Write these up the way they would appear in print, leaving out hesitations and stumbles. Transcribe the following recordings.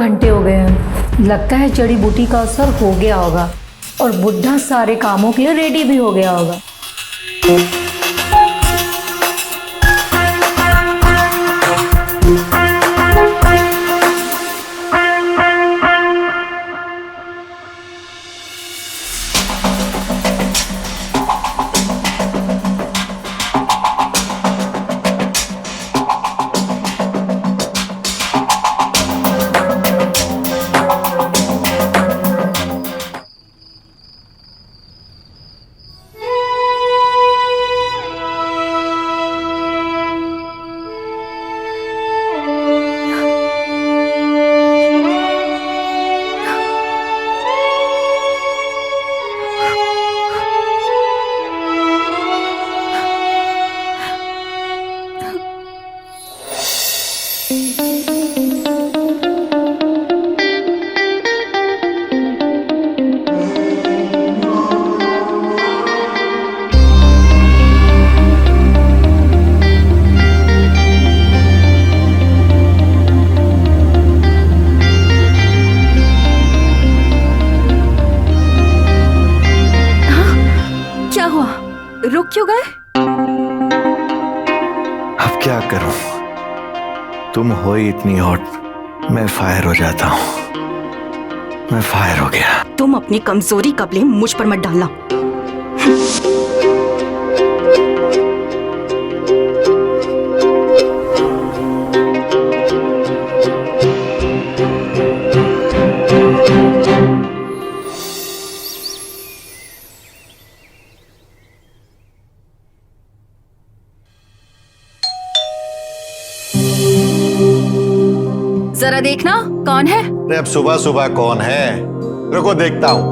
घंटे हो गए हैं। लगता है जड़ी बूटी का असर हो गया होगा और बुढ़ा सारे कामों के लिए रेडी भी हो गया होगा। रुक क्यों गए? अब क्या करूं? तुम हो ही इतनी हॉट, मैं फायर हो जाता हूं। मैं फायर हो गया। तुम अपनी कमजोरी का ब्लेम मुझ पर मत डालना। जरा देखना कौन है। अरे अब सुबह सुबह कौन है? रुको देखता हूं।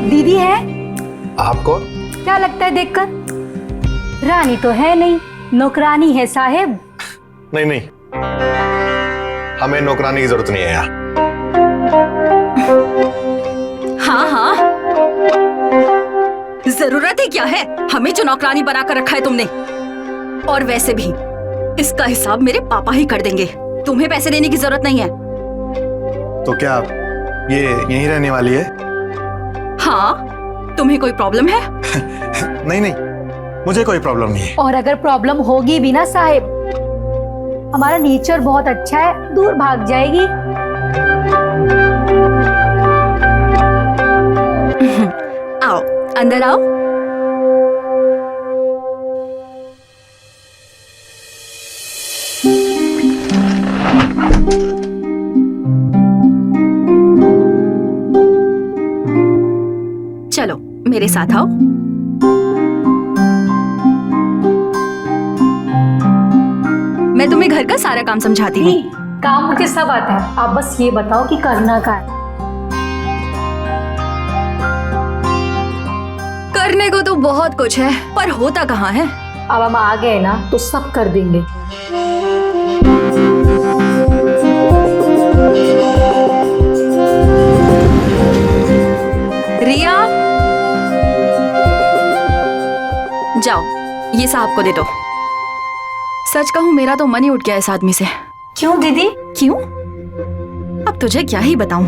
दीदी है? आपको क्या लगता है देखकर? रानी तो है नहीं, नौकरानी है साहेब। नहीं नहीं, हमें नौकरानी की जरूरत नहीं है यहाँ। हाँ हाँ, जरूरत ही क्या है? हमें जो नौकरानी बनाकर रखा है तुमने। और वैसे भी इसका हिसाब मेरे पापा ही कर देंगे। तुम्हें पैसे देने की जरूरत नहीं है। तो क्या ये यहीं रहने वाली है? हाँ, तुम्हें कोई प्रॉब्लम है? नहीं नहीं, मुझे कोई प्रॉब्लम नहीं है। और अगर प्रॉब्लम होगी भी ना साहेब, हमारा नेचर बहुत अच्छा है, दूर भाग जाएगी। आओ, अंदर आओ। चलो मेरे साथ आओ। मैं तुम्हें घर का सारा काम समझाती हूँ। काम मुझे सब आता है, आप बस ये बताओ कि करना क्या है। करने को तो बहुत कुछ है, पर होता कहाँ है। अब हम आ गए ना तो सब कर देंगे। रिया, जाओ ये साहब को दे दो। सच कहूं मेरा तो मन ही उठ गया इस आदमी से। क्यों दीदी? क्यों? अब तुझे क्या ही बताऊं।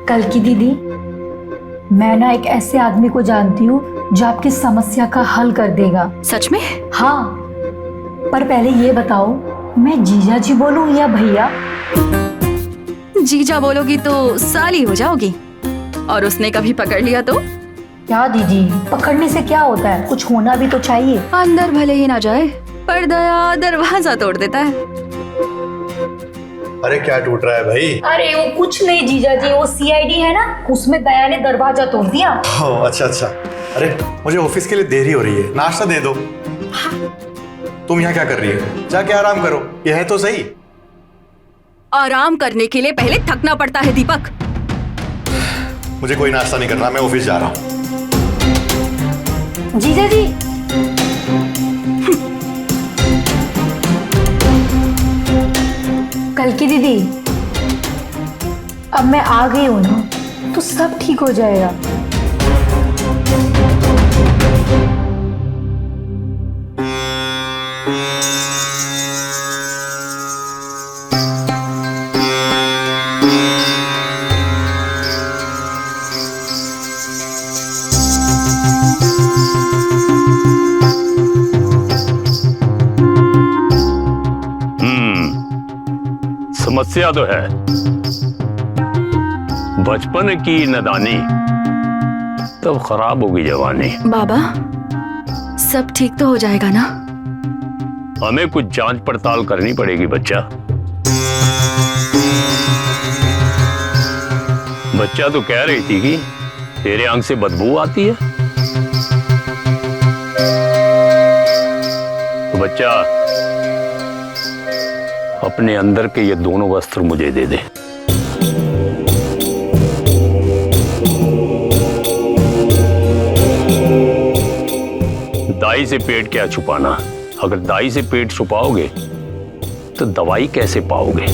कल की दीदी, मैं ना एक ऐसे आदमी को जानती हूँ जो आपकी समस्या का हल कर देगा। सच में? हाँ, पर पहले ये बताओ, मैं जीजा जी बोलूं या भैया? जीजा बोलोगी तो साली हो जाओगी, और उसने कभी पकड़ लिया तो? क्या दीदी, पकड़ने से क्या होता है, कुछ होना भी तो चाहिए। अंदर भले ही ना जाए, पर दया दरवाजा तोड़ देता है। अरे क्या टूट रहा है भाई? अरे वो कुछ नहीं जीजा जी, वो सीआईडी है ना, उसमें दया ने दरवाजा तोड़ दिया। ओह अच्छा अच्छा। अरे मुझे ऑफिस के लिए देरी हो रही है, नाश्ता दे दो। तुम यहाँ क्या कर रही हो? जाके आराम करो, ये है तो सही। आराम करने के लिए पहले थकना पड़ता है दीपक। मुझे कोई नाश्ता नहीं करना, मैं ऑफिस जा रहा हूँ। जीजा जी, कल की दीदी, अब मैं आ गई हूं ना, तो सब ठीक हो जाएगा। समस्या तो है, बचपन की नादानी, तब खराब होगी जवानी। बाबा, सब ठीक तो हो जाएगा ना? हमें कुछ जांच पड़ताल करनी पड़ेगी बच्चा। बच्चा तो कह रही थी कि तेरे आंख से बदबू आती है। तो बच्चा, अपने अंदर के ये दोनों वस्त्र मुझे दे दे। दाई से पेट क्या छुपाना? अगर दाई से पेट छुपाओगे तो दवाई कैसे पाओगे?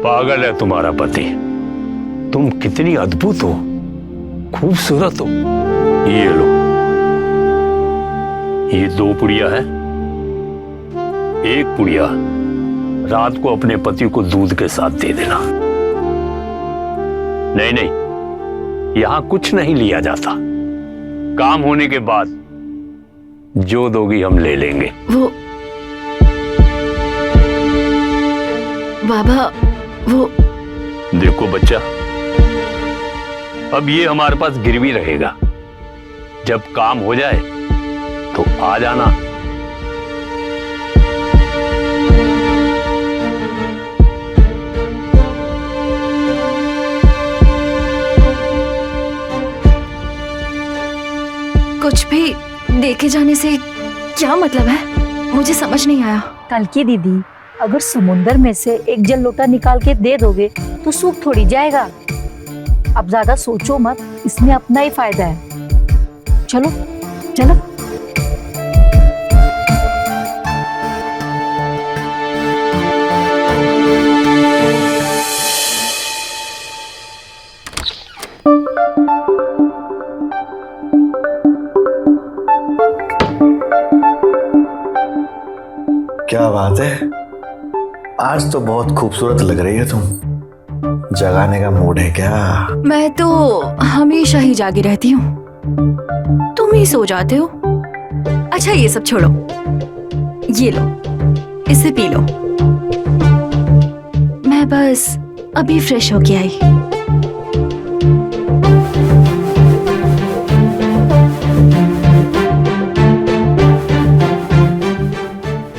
पागल है तुम्हारा पति। तुम कितनी अद्भुत हो, खूबसूरत हो। ये लो, ये 2 पुड़िया है। एक पुड़िया रात को अपने पति को दूध के साथ दे देना। नहीं नहीं, यहां कुछ नहीं लिया जाता। काम होने के बाद जो दोगी हम ले लेंगे। वो बाबा, वो देखो बच्चा, अब ये हमारे पास गिरवी रहेगा। जब काम हो जाए तो आ जाना। कुछ भी देखे जाने से क्या मतलब है? मुझे समझ नहीं आया। कल की दीदी, अगर समुंदर में से एक जल लोटा निकाल के दे दोगे तो सूख थोड़ी जाएगा। अब ज्यादा सोचो मत, इसमें अपना ही फायदा है। चलो चलो। क्या बात है, आज तो बहुत खूबसूरत लग रही है तुम। जगाने का मूड है क्या? मैं तो हमेशा ही जागी रहती हूँ, तुम ही सो जाते हो। अच्छा ये सब छोड़ो, ये लो, इसे पी लो। मैं बस अभी फ्रेश होके आई।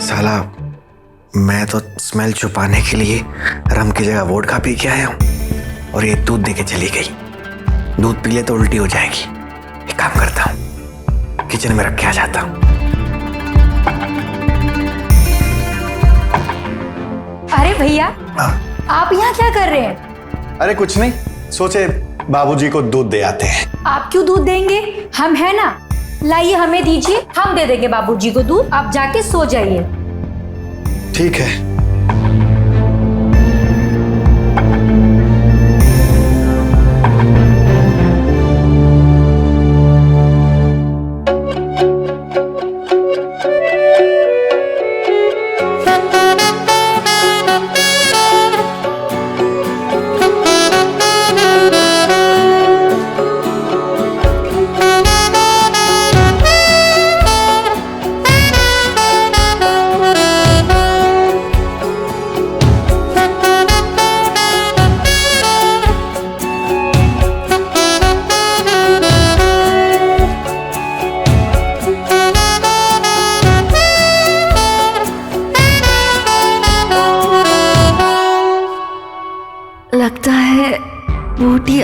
साला, मैं तो स्मेल छुपाने के लिए रम की जगह वोडका पी के आया हूँ और ये दूध दे के चली गई। दूध पी ले तो उल्टी हो जाएगी। एक काम करता हूँ, किचन में रख के आ जाता हूँ। अरे भैया, हाँ? आप यहाँ क्या कर रहे हैं? अरे कुछ नहीं, सोचे बाबूजी को दूध दे आते हैं। आप क्यों दूध देंगे? हम है ना, लाइए हमें दीजिए, हम दे देंगे बाबूजी को दूध। आप जाके सो जाइए। ठीक है।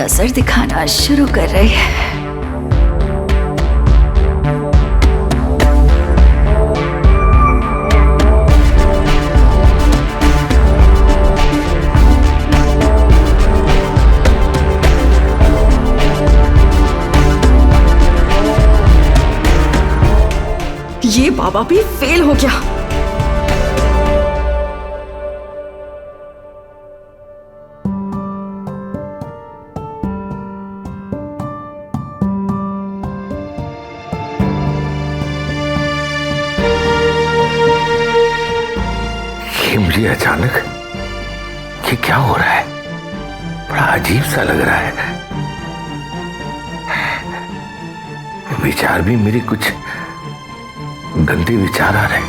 असर दिखाना शुरू कर रही है। ये बाबा भी फेल हो गया। ये मुझे अचानक ये क्या हो रहा है? बड़ा अजीब सा लग रहा है। विचार भी मेरे कुछ गंदे विचार आ रहे हैं।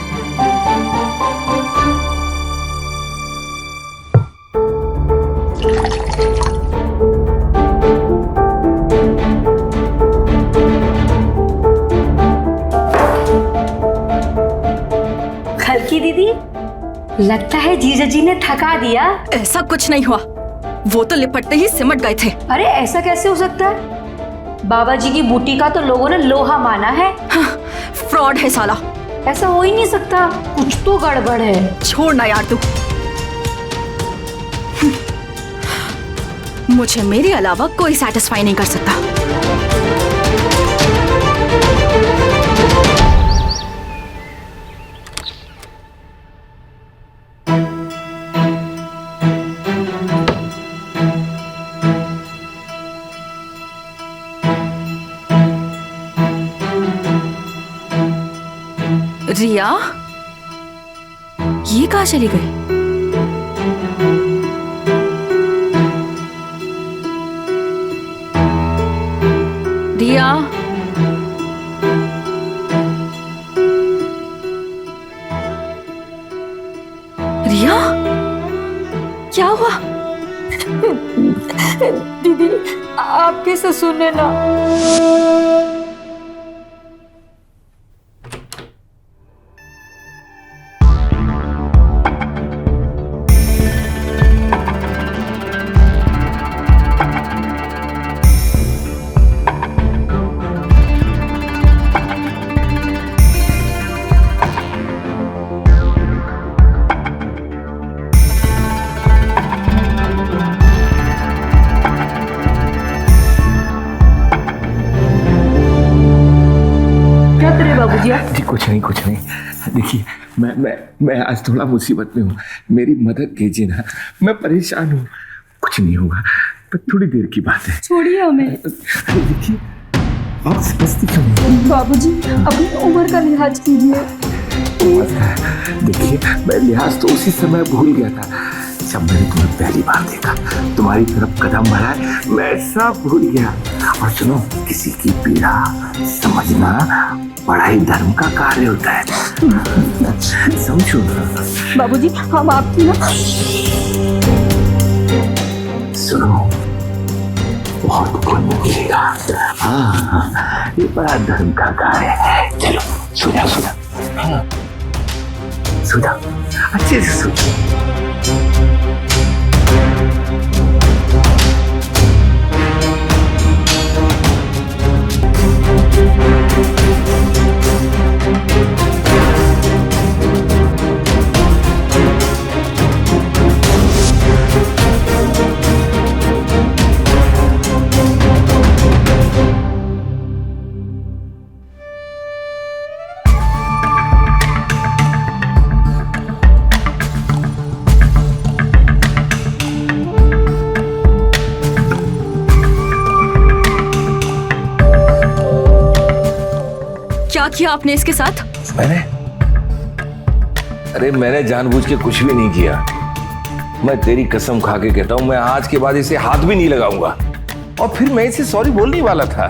खलकी दीदी, लगता है जीजा जी ने थका दिया। ऐसा कुछ नहीं हुआ, वो तो लिपटते ही सिमट गए थे। अरे ऐसा कैसे हो सकता है? बाबा जी की बूटी का तो लोगों ने लोहा माना है। हाँ, फ्रॉड है साला। ऐसा हो ही नहीं सकता, कुछ तो गड़बड़ है। छोड़ ना यार तू। मुझे मेरे अलावा कोई सेटिस्फाई नहीं कर सकता। रिया, ये कहाँ चली गई? रिया, रिया, क्या हुआ? दीदी, आप कैसे सुने ना? जी कुछ नहीं। देखिए, मैं आज थोड़ा मुसीबत में हूँ, मेरी मदद कीजिए ना। मैं परेशान हूँ। कुछ नहीं होगा, पर थोड़ी देर की बात है। छोड़िए हमें। देखिए, आप समझती क्यों नहीं? बाबूजी, अपनी उम्र का लिहाज कीजिए। देखिए, मैं लिहाज तो उसी समय भूल गया था जब मैंने तुम्हें पहली बार देखा। तुम्हारी तरफ कदम बढ़ाए, मैं सब भूल गया। और सुनो, किसी की पीड़ा समझना बड़ा ही धर्म का कार्य होता है। समझो ना बाबूजी, हम आपकी ना। सुनो, बहुत पुण्य मिलेगा। हाँ, ये बड़ा धर्म का कार्य है। चलो सो जाओ। हाँ, सो जाओ, अच्छे से सो जाओ। क्या किया आपने इसके साथ? मैंने जानबूझ के कुछ भी नहीं किया। मैं तेरी कसम खा के कहता हूं, मैं आज के बाद इसे हाथ भी नहीं लगाऊंगा। और फिर मैं इसे सॉरी बोलने वाला था।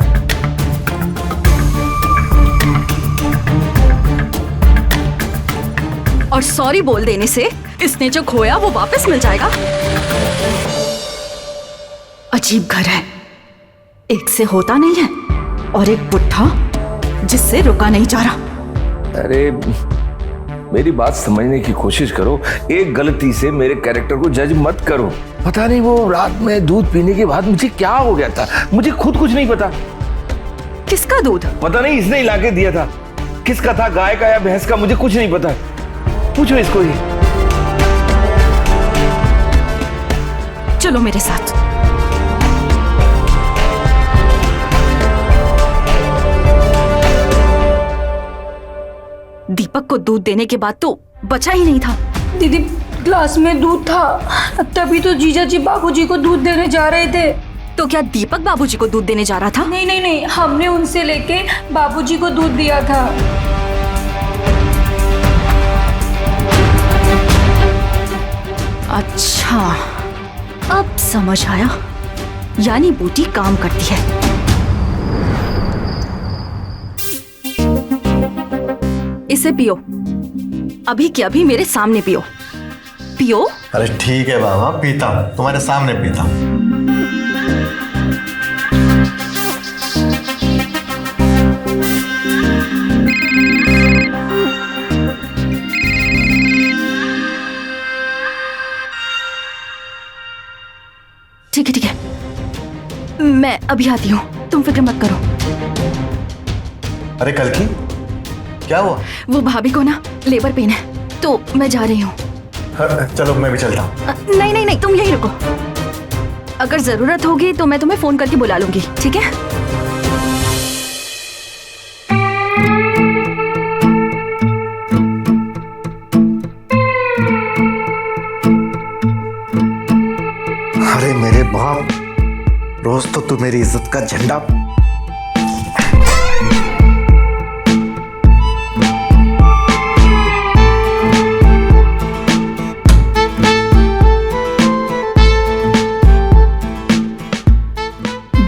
और सॉरी बोल देने से इसने जो खोया वो वापस मिल जाएगा? अजीब घर है, एक से होता नहीं है और एक पुट्ठा जिससे रुका नहीं जा रहा। अरे मेरी बात समझने की कोशिश करो। एक गलती से मेरे कैरेक्टर को जज मत करो। पता नहीं वो रात में दूध पीने के बाद मुझे क्या हो गया था, मुझे खुद कुछ नहीं पता। किसका दूध? पता नहीं, इसने ही लाके दिया था। किसका था, गाय का या भैंस का, मुझे कुछ नहीं पता। पूछो इसको ही। चलो मेरे साथ। दीपक को दूध देने के बाद तो बचा ही नहीं था। दीदी ग्लास में दूध था, तभी तो जीजा जी बाबूजी को दूध देने जा रहे थे। तो क्या दीपक बाबूजी को दूध देने जा रहा था? नहीं नहीं नहीं, हमने उनसे लेके बाबूजी को दूध दिया था। अच्छा, अब समझ आया। यानी बूटी काम करती है। इसे पियो, अभी के अभी मेरे सामने पियो। पियो। अरे ठीक है बाबा, पीता हूँ, तुम्हारे सामने पीता हूँ। ठीक है ठीक है, मैं अभी आती हूँ, तुम फिक्र मत करो। अरे कल की क्या हुआ? वो भाभी को ना लेबर पेन है, तो मैं जा रही हूँ। चलो मैं भी चलता हूँ। नहीं नहीं नहीं, तुम यहीं रुको। अगर जरूरत होगी तो मैं तुम्हें फोन करके बुला लूंगी, ठीक है? अरे मेरे बाप, रोज तो तू मेरी इज्जत का झंडा।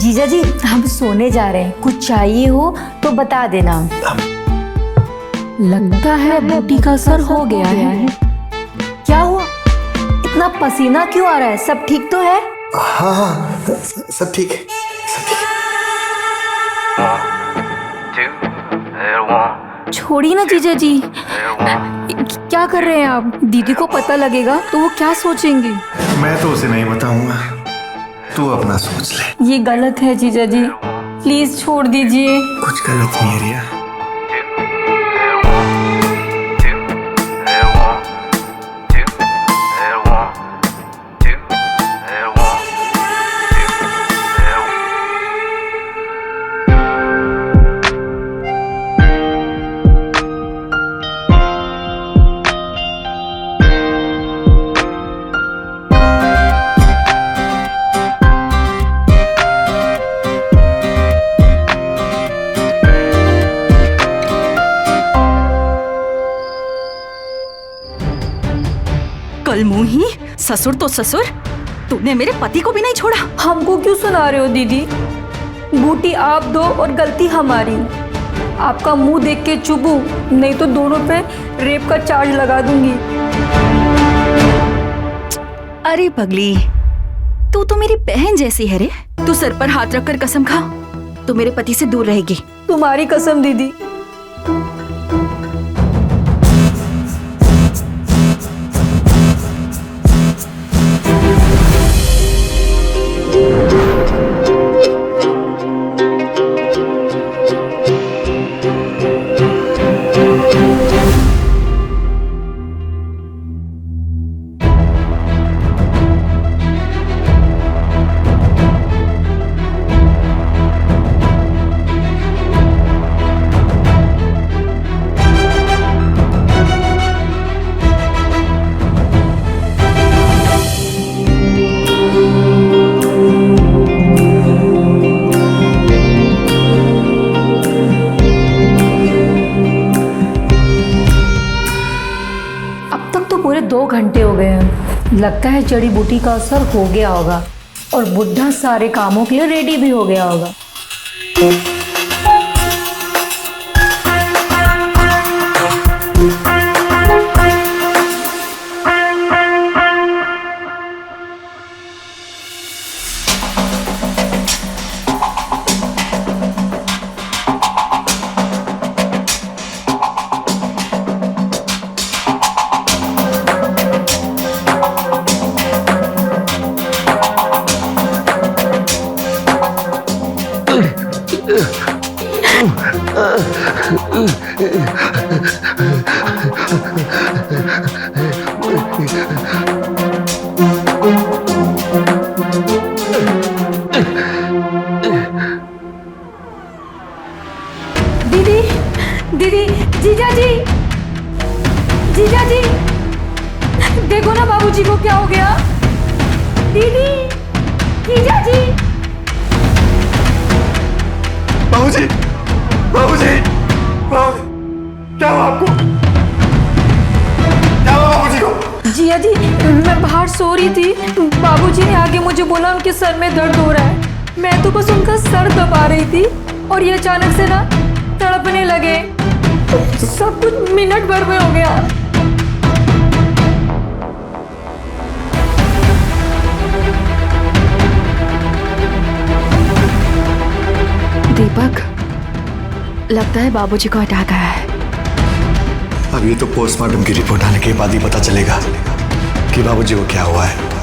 जीजा जी हम सोने जा रहे हैं, कुछ चाहिए हो तो बता देना। लगता है बूटी का असर हो गया है। क्या हुआ, इतना पसीना क्यों आ रहा है? सब ठीक तो है? हाँ हाँ, सब ठीक है, सब ठीक है। छोड़ी ना जीजा जी, क्या कर रहे हैं आप? दीदी को पता लगेगा तो वो क्या सोचेंगी? मैं तो उसे नहीं बताऊंगा, तू अपना सोच ले। ये गलत है जीजा जी, प्लीज छोड़ दीजिए। कुछ गलत नहीं है रिया। कल मुंही, ससुर तो ससुर, तूने मेरे पति को भी नहीं छोड़ा। हमको क्यों सुना रहे हो दीदी? बूटी आप दो और गलती हमारी। आपका मुंह देख के चुभू, नहीं तो दोनों पे रेप का चार्ज लगा दूंगी। अरे पगली, तू तो मेरी बहन जैसी है रे। तू सर पर हाथ रखकर कसम खा, तू मेरे पति से दूर रहेगी। तुम्हारी कसम दीदी। पूरे 2 घंटे हो गए हैं। लगता है जड़ी बूटी का असर हो गया होगा और बुढ़ा सारे कामों के लिए रेडी भी हो गया होगा। दीदी दीदी, जीजा जी, जीजा जी, देखो ना बाबूजी को क्या हो गया। दीदी, जीजा जी। बाबूजी, बाबूजी, बाबूजी, क्या हुआ आपको? क्या हुआ बाबूजी को? जिया जी, मैं बाहर सो रही थी, बाबूजी ने आगे मुझे बोला उनके सर में दर्द हो रहा है। मैं तो बस उनका सर दबा रही थी और ये अचानक से ना तड़पने लगे। सब कुछ मिनट भर में हो गया। दीपक, लगता है बाबूजी को अटैक आया है। अब ये तो पोस्टमार्टम की रिपोर्ट आने के बाद ही पता चलेगा कि बाबूजी को क्या हुआ है।